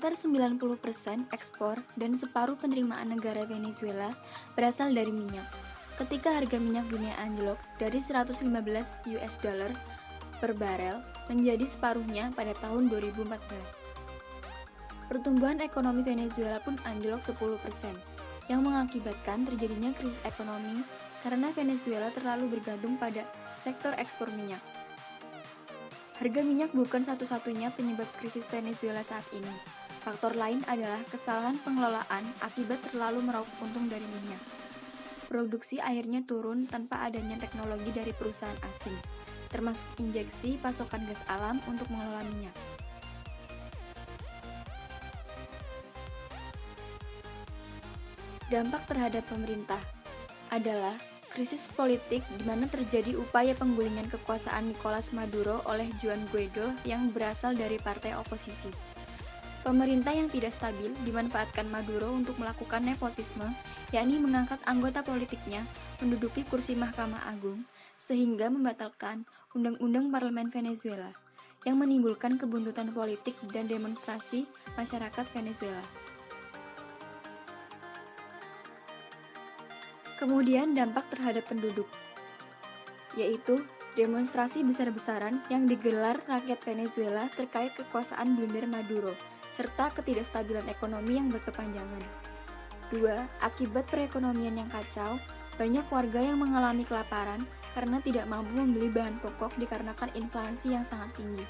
Sekitar 90% ekspor dan separuh penerimaan negara Venezuela berasal dari minyak. Ketika harga minyak dunia anjlok dari 115 US dollar per barel menjadi separuhnya pada tahun 2014. Pertumbuhan ekonomi Venezuela pun anjlok 10%, yang mengakibatkan terjadinya krisis ekonomi karena Venezuela terlalu bergantung pada sektor ekspor minyak. Harga minyak bukan satu-satunya penyebab krisis Venezuela saat ini. Faktor lain adalah kesalahan pengelolaan akibat terlalu meraup untung dari minyak. Produksi akhirnya turun tanpa adanya teknologi dari perusahaan asing, termasuk injeksi pasokan gas alam untuk mengelola minyak. Dampak terhadap pemerintah adalah krisis politik di mana terjadi upaya penggulingan kekuasaan Nicolas Maduro oleh Juan Guaido yang berasal dari partai oposisi. Pemerintah yang tidak stabil dimanfaatkan Maduro untuk melakukan nepotisme, yakni mengangkat anggota politiknya menduduki kursi Mahkamah Agung, sehingga membatalkan Undang-Undang Parlemen Venezuela, yang menimbulkan kebuntutan politik dan demonstrasi masyarakat Venezuela. Kemudian dampak terhadap penduduk, yaitu demonstrasi besar-besaran yang digelar rakyat Venezuela terkait kekuasaan blunder Maduro, serta ketidakstabilan ekonomi yang berkepanjangan. 2. Akibat perekonomian yang kacau, banyak warga yang mengalami kelaparan karena tidak mampu membeli bahan pokok dikarenakan inflasi yang sangat tinggi.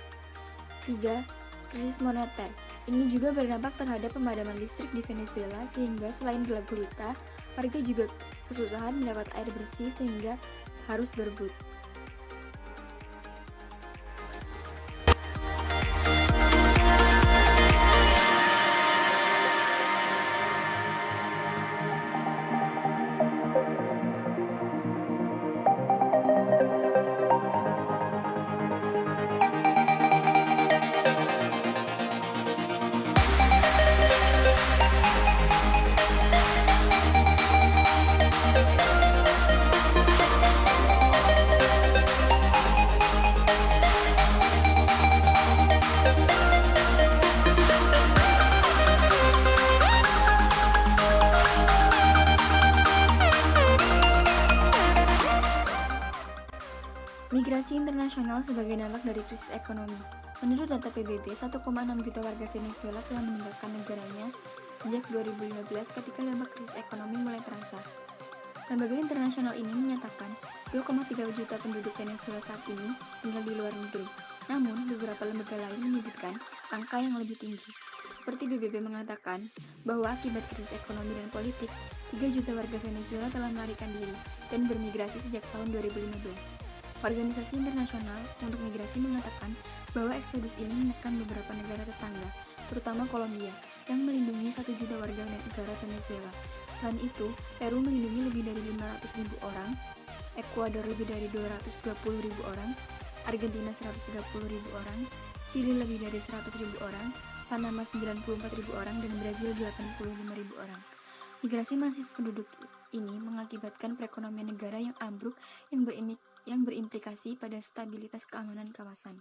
3. Krisis moneter. Ini juga berdampak terhadap pemadaman listrik di Venezuela sehingga selain gelap gulita, warga juga kesusahan mendapat air bersih sehingga harus berebut. Migrasi internasional sebagai dampak dari krisis ekonomi. Menurut data PBB, 1,6 juta warga Venezuela telah meninggalkan negaranya sejak 2015 ketika dampak krisis ekonomi mulai terasa. Lembaga internasional ini menyatakan 2,3 juta penduduk Venezuela saat ini tinggal di luar negeri. Namun, beberapa lembaga lain menyebutkan angka yang lebih tinggi. Seperti PBB mengatakan bahwa akibat krisis ekonomi dan politik, 3 juta warga Venezuela telah melarikan diri dan bermigrasi sejak tahun 2015. Organisasi Internasional untuk Migrasi mengatakan bahwa eksodus ini menekan beberapa negara tetangga, terutama Kolombia, yang melindungi 1 juta warga negara Venezuela. Selain itu, Peru melindungi lebih dari 500.000 orang, Ekuador lebih dari 220.000 orang, Argentina 130.000 orang, Chili lebih dari 100.000 orang, Panama 94.000 orang, dan Brazil 85.000 orang. Migrasi masif penduduk ini mengakibatkan perekonomian negara yang ambruk yang berimplikasi pada stabilitas keamanan kawasan.